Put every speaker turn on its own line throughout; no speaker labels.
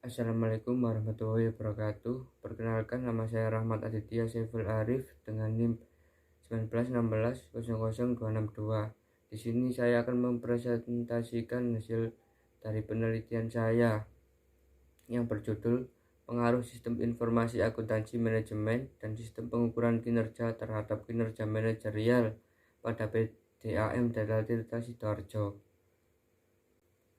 Assalamualaikum warahmatullahi wabarakatuh. Perkenalkan, nama saya Rahmat Aditya Saiful Arif dengan NIM 1916000262. Di sini saya akan mempresentasikan hasil dari penelitian saya yang berjudul Pengaruh Sistem Informasi Akuntansi Manajemen dan Sistem Pengukuran Kinerja terhadap Kinerja Manajerial pada PDAM Data Tirta Sidoarjo.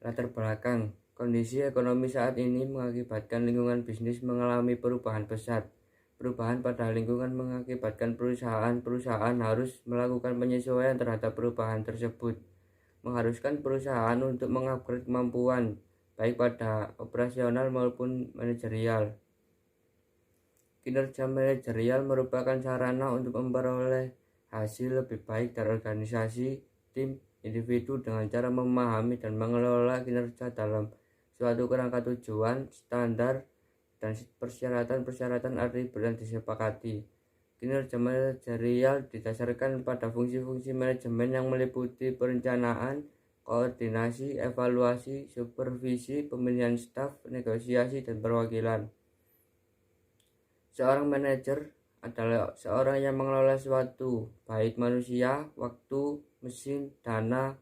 Latar belakang, kondisi ekonomi saat ini mengakibatkan lingkungan bisnis mengalami perubahan pesat. Perubahan pada lingkungan mengakibatkan perusahaan harus melakukan penyesuaian terhadap perubahan tersebut, mengharuskan perusahaan untuk mengupgrade kemampuan, baik pada operasional maupun manajerial. Kinerja manajerial merupakan sarana untuk memperoleh hasil lebih baik dari organisasi, tim, individu dengan cara memahami dan mengelola kinerja dalam suatu kerangka tujuan, standar, dan persyaratan-persyaratan atribut yang disepakati. Kinerja manajerial didasarkan pada fungsi-fungsi manajemen yang meliputi perencanaan, koordinasi, evaluasi, supervisi, pemilihan staf, negosiasi, dan perwakilan. Seorang manajer adalah seorang yang mengelola suatu, baik manusia, waktu, mesin, dana,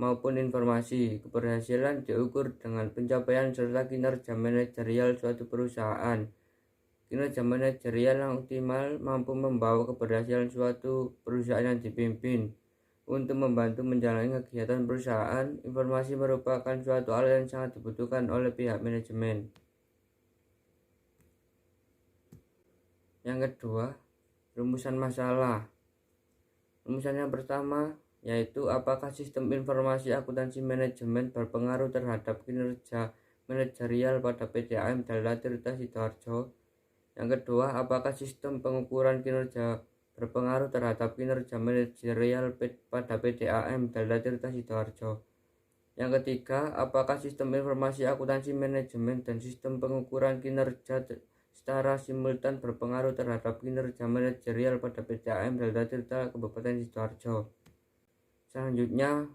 maupun informasi. Keberhasilan diukur dengan pencapaian serta kinerja manajerial suatu perusahaan. Kinerja manajerial yang optimal mampu membawa keberhasilan suatu perusahaan yang dipimpin. Untuk membantu menjalani kegiatan perusahaan, informasi merupakan suatu hal yang sangat dibutuhkan oleh pihak manajemen. Yang kedua, rumusan masalah. Rumusan yang pertama yaitu apakah sistem informasi akuntansi manajemen berpengaruh terhadap kinerja manajerial pada PDAM Data Tirta Sidoarjo. Yang kedua, apakah sistem pengukuran kinerja berpengaruh terhadap kinerja manajerial pada PDAM Data Tirta Sidoarjo. Yang ketiga, apakah sistem informasi akuntansi manajemen dan sistem pengukuran kinerja secara simultan berpengaruh terhadap kinerja manajerial pada PDAM Data Tirta Kabupaten Sidoarjo. Selanjutnya,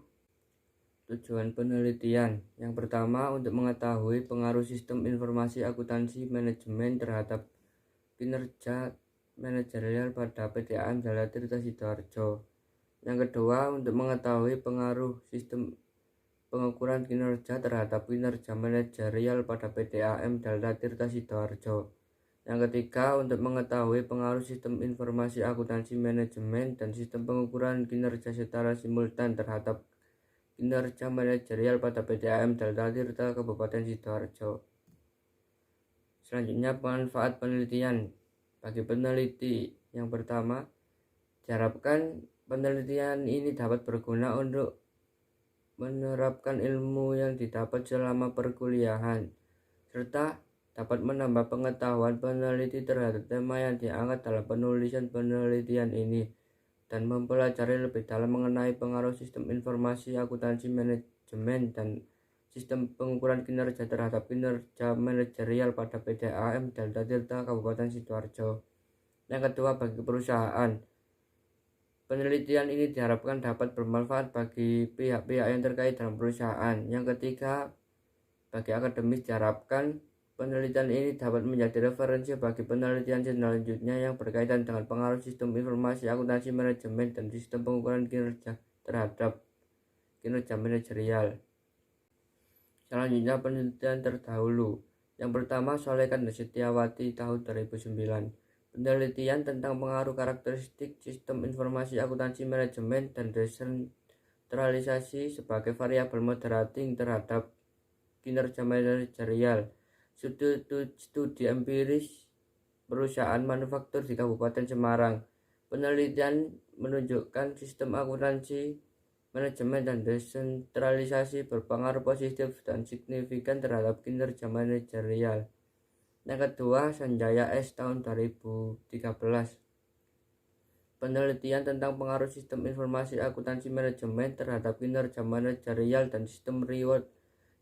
tujuan penelitian. Yang pertama, untuk mengetahui pengaruh sistem informasi akuntansi manajemen terhadap kinerja manajerial pada PDAM Data Tirta Sidoarjo. Yang kedua, untuk mengetahui pengaruh sistem pengukuran kinerja terhadap kinerja manajerial pada PDAM Data Tirta Sidoarjo. Yang ketiga, untuk mengetahui pengaruh sistem informasi akuntansi manajemen dan sistem pengukuran kinerja secara simultan terhadap kinerja manajerial pada PDAM Data Tirta Kabupaten Sidoarjo. Selanjutnya, manfaat penelitian bagi peneliti. Yang pertama, diharapkan penelitian ini dapat berguna untuk menerapkan ilmu yang didapat selama perkuliahan, serta dapat menambah pengetahuan peneliti terhadap tema yang diangkat dalam penulisan penelitian ini, dan mempelajari lebih dalam mengenai pengaruh sistem informasi akuntansi manajemen dan sistem pengukuran kinerja terhadap kinerja manajerial pada PDAM Data Tirta Kabupaten Sidoarjo. Yang kedua, bagi perusahaan. Penelitian ini diharapkan dapat bermanfaat bagi pihak-pihak yang terkait dalam perusahaan. Yang ketiga, bagi akademis diharapkan penelitian ini dapat menjadi referensi bagi penelitian selanjutnya yang berkaitan dengan pengaruh sistem informasi akuntansi manajemen dan sistem pengukuran kinerja terhadap kinerja manajerial. Selanjutnya, penelitian terdahulu. Yang pertama, Solekan dan Setiawati tahun 2009. Penelitian tentang pengaruh karakteristik sistem informasi akuntansi manajemen dan desentralisasi sebagai variabel moderating terhadap kinerja manajerial. Studi empiris perusahaan manufaktur di Kabupaten Semarang. Penelitian menunjukkan sistem akuntansi manajemen dan desentralisasi berpengaruh positif dan signifikan terhadap kinerja manajerial. Yang kedua, Sanjaya S tahun 2013. Penelitian tentang pengaruh sistem informasi akuntansi manajemen terhadap kinerja manajerial dan sistem reward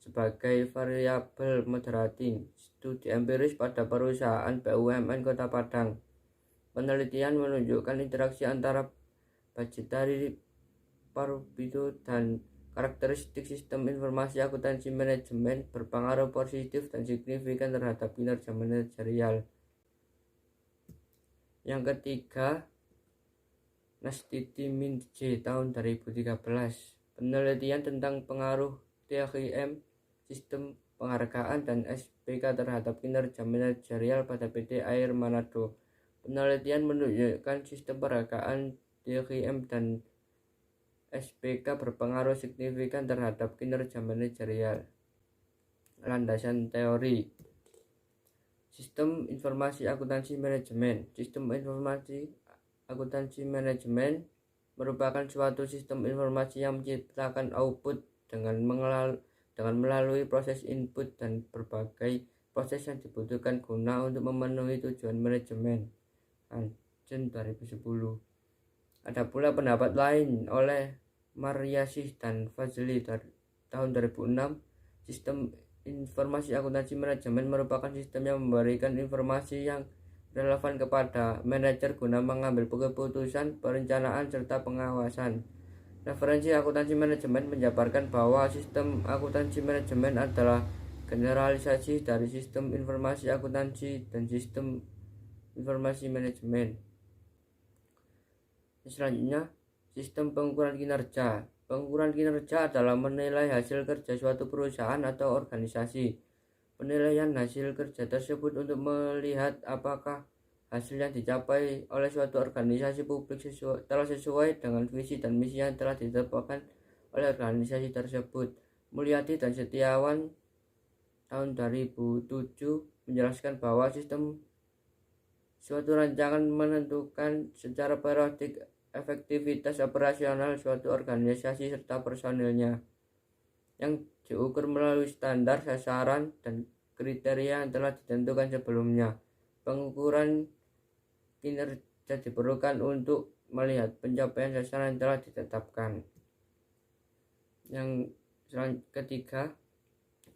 sebagai variabel moderating. Studi empiris pada perusahaan BUMN Kota Padang. Penelitian menunjukkan interaksi antara budgetary Parbido dan Karakteristik sistem informasi akuntansi manajemen berpengaruh positif dan signifikan terhadap kinerja manajerial. Yang ketiga, Nastiti Min J tahun 2013, penelitian tentang pengaruh THIM, sistem penghargaan dan SPK terhadap kinerja manajerial pada PT Air Manado. Penelitian menunjukkan sistem penghargaan THIM dan SPK berpengaruh signifikan terhadap kinerja manajerial. Landasan teori. Sistem informasi akuntansi manajemen. Sistem informasi akuntansi manajemen merupakan suatu sistem informasi yang menciptakan output dengan melalui proses input dan berbagai proses yang dibutuhkan guna untuk memenuhi tujuan manajemen. Jen 2010. Ada pula pendapat lain oleh Mariasih dan Fazli tahun 2006. Sistem informasi akuntansi manajemen merupakan sistem yang memberikan informasi yang relevan kepada manajer guna mengambil keputusan, perencanaan, serta pengawasan. Referensi akuntansi manajemen menjabarkan bahwa sistem akuntansi manajemen adalah generalisasi dari sistem informasi akuntansi dan sistem informasi manajemen. Selanjutnya, sistem pengukuran kinerja. Pengukuran kinerja adalah menilai hasil kerja suatu perusahaan atau organisasi. Penilaian hasil kerja tersebut untuk melihat apakah hasil yang dicapai oleh suatu organisasi publik telah sesuai dengan visi dan misi yang telah ditetapkan oleh organisasi tersebut. Mulyadi dan Setiawan tahun 2007 menjelaskan bahwa sistem suatu rancangan menentukan secara periodik efektivitas operasional suatu organisasi serta personilnya, yang diukur melalui standar, sasaran, dan kriteria yang telah ditentukan sebelumnya. Pengukuran kinerja diperlukan untuk melihat pencapaian sasaran yang telah ditetapkan. Yang ketiga,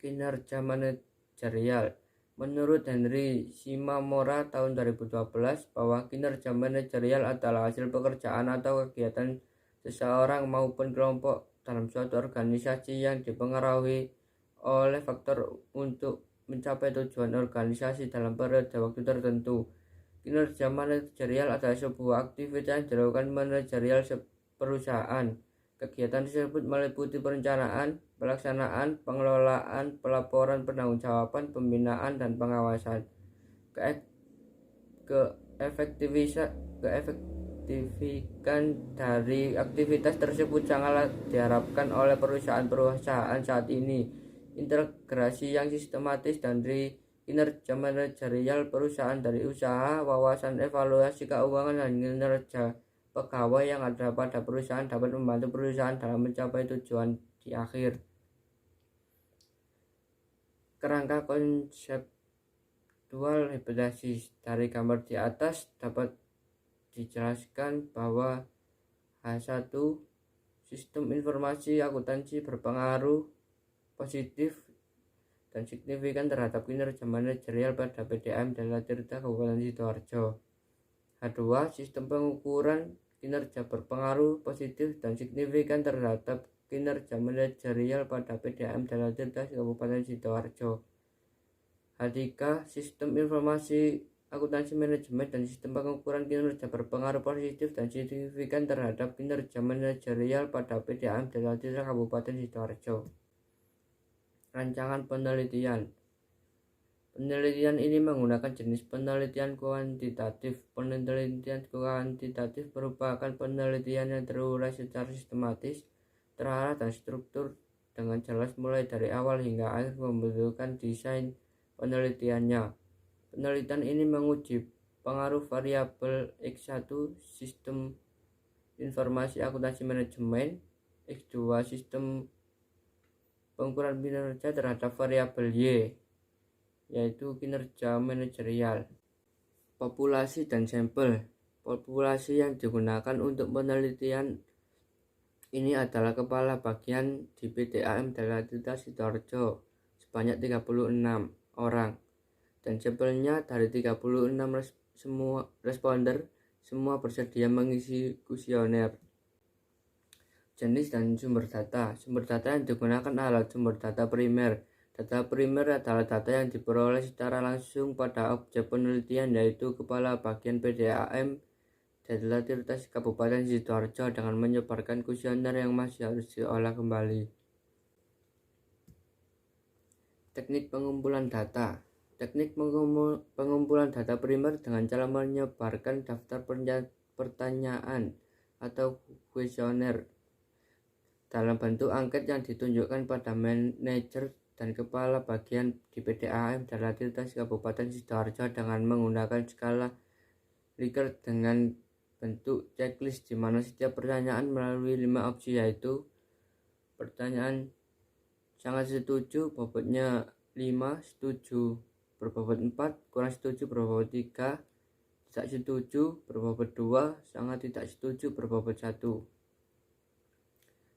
kinerja manajerial. Menurut Henry Shimamura tahun 2012 bahwa kinerja manajerial adalah hasil pekerjaan atau kegiatan seseorang maupun kelompok dalam suatu organisasi yang dipengaruhi oleh faktor untuk mencapai tujuan organisasi dalam periode waktu tertentu. Kinerja manajerial adalah sebuah aktivitas yang dilakukan manajerial perusahaan. Kegiatan tersebut meliputi perencanaan, pelaksanaan, pengelolaan, pelaporan, penanggung-jawaban, pembinaan, dan pengawasan. Keefektifan dari aktivitas tersebut sangatlah diharapkan oleh perusahaan-perusahaan saat ini. Integrasi yang sistematis dari kinerja manajerial perusahaan dari usaha, wawasan evaluasi keuangan, dan kinerja pegawai yang ada pada perusahaan dapat membantu perusahaan dalam mencapai tujuan di akhir. Kerangka konseptual hipotesis dari gambar di atas dapat dijelaskan bahwa H1 sistem informasi akuntansi berpengaruh positif dan signifikan terhadap kinerja manajerial pada PDAM Dalla Tirta Kabupaten Sidoarjo. H2 sistem pengukuran kinerja berpengaruh positif dan signifikan terhadap kinerja manajerial pada PDAM Dalla Tirta Kabupaten Sidoarjo. H3 sistem informasi akuntansi manajemen dan sistem pengukuran kinerja berpengaruh positif dan signifikan terhadap kinerja manajerial pada PDAM Dalla Tirta Kabupaten Sidoarjo. Rancangan penelitian. Penelitian ini menggunakan jenis penelitian kuantitatif. Penelitian kuantitatif merupakan penelitian yang terurai secara sistematis, terarah, dan struktur dengan jelas mulai dari awal hingga akhir pembentukan desain penelitiannya. Penelitian ini menguji pengaruh variabel X1 sistem informasi akuntansi manajemen, X2 sistem pengukuran kinerja terhadap variabel Y, yaitu kinerja manajerial. Populasi dan sampel. Populasi yang digunakan untuk penelitian ini adalah kepala bagian di PDAM Dalla Tirta Sidoarjo sebanyak 36 orang, dan sampelnya dari 36 semua responder semua bersedia mengisi kuesioner. Jenis dan sumber data. Sumber data yang digunakan adalah sumber data primer. Data primer adalah data yang diperoleh secara langsung pada objek penelitian, yaitu Kepala Bagian PDAM Desa Tirtas Kabupaten Sidoarjo, dengan menyebarkan kuesioner yang masih harus diolah kembali. Teknik pengumpulan data. Teknik pengumpulan data primer dengan cara menyebarkan daftar pertanyaan atau kuesioner dalam bentuk angket yang ditunjukkan pada manajer dan kepala bagian di PDAM Desa Tirtas Kabupaten Sidoarjo dengan menggunakan skala Likert dengan bentuk checklist, di mana setiap pertanyaan melalui 5 opsi, yaitu pertanyaan sangat setuju bobotnya 5, setuju berbobot 4, kurang setuju berbobot 3, tidak setuju berbobot 2, sangat tidak setuju berbobot 1.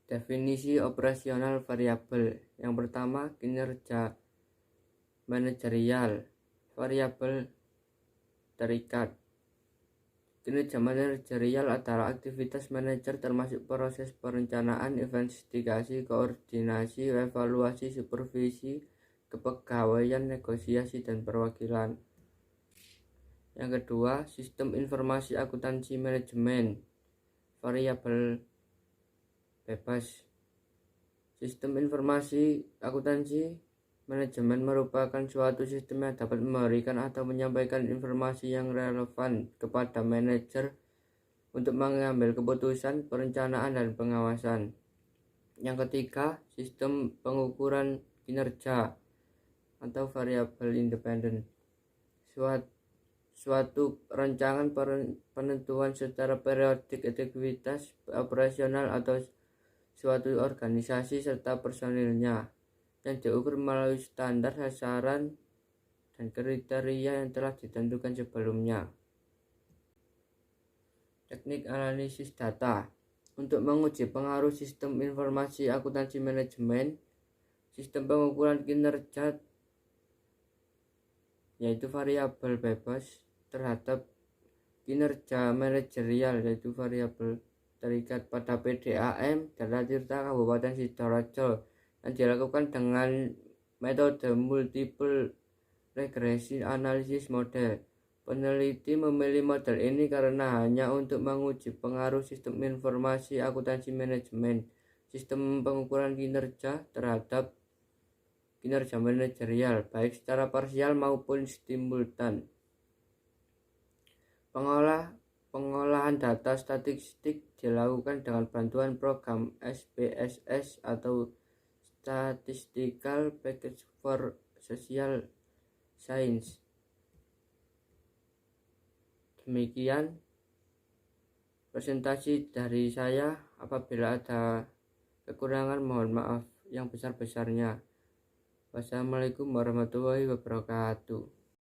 Definisi operasional variabel. Yang pertama, kinerja manajerial. Variabel terikat. Kinerja manajerial adalah aktivitas manajer termasuk proses perencanaan, investigasi, koordinasi, evaluasi, supervisi, kepegawaian, negosiasi, dan perwakilan. Yang kedua, sistem informasi akuntansi manajemen. Variabel bebas. Sistem informasi akuntansi manajemen merupakan suatu sistem yang dapat memberikan atau menyampaikan informasi yang relevan kepada manajer untuk mengambil keputusan, perencanaan, dan pengawasan. Yang ketiga, sistem pengukuran kinerja atau variabel independen. Suatu rancangan penentuan secara periodik aktivitas operasional atau suatu organisasi serta personilnya yang diukur melalui standar, sasaran, dan kriteria yang telah ditentukan sebelumnya. Teknik analisis data. Untuk menguji pengaruh sistem informasi akuntansi manajemen, sistem pengukuran kinerja yaitu variabel bebas terhadap kinerja manajerial yaitu variabel terikat pada PDAM Desa Tirta Kabupaten Sidoarjo, yang dilakukan dengan metode multiple regression analysis model. Peneliti memilih model ini karena hanya untuk menguji pengaruh sistem informasi akuntansi manajemen, sistem pengukuran kinerja terhadap kinerja manajerial, baik secara parsial maupun simultan. Pengolahan data statistik dilakukan dengan bantuan program SPSS atau Statistical Package for Social Science. Demikian presentasi dari saya. Apabila ada kekurangan, mohon maaf yang besar-besarnya. Wassalamualaikum warahmatullahi wabarakatuh.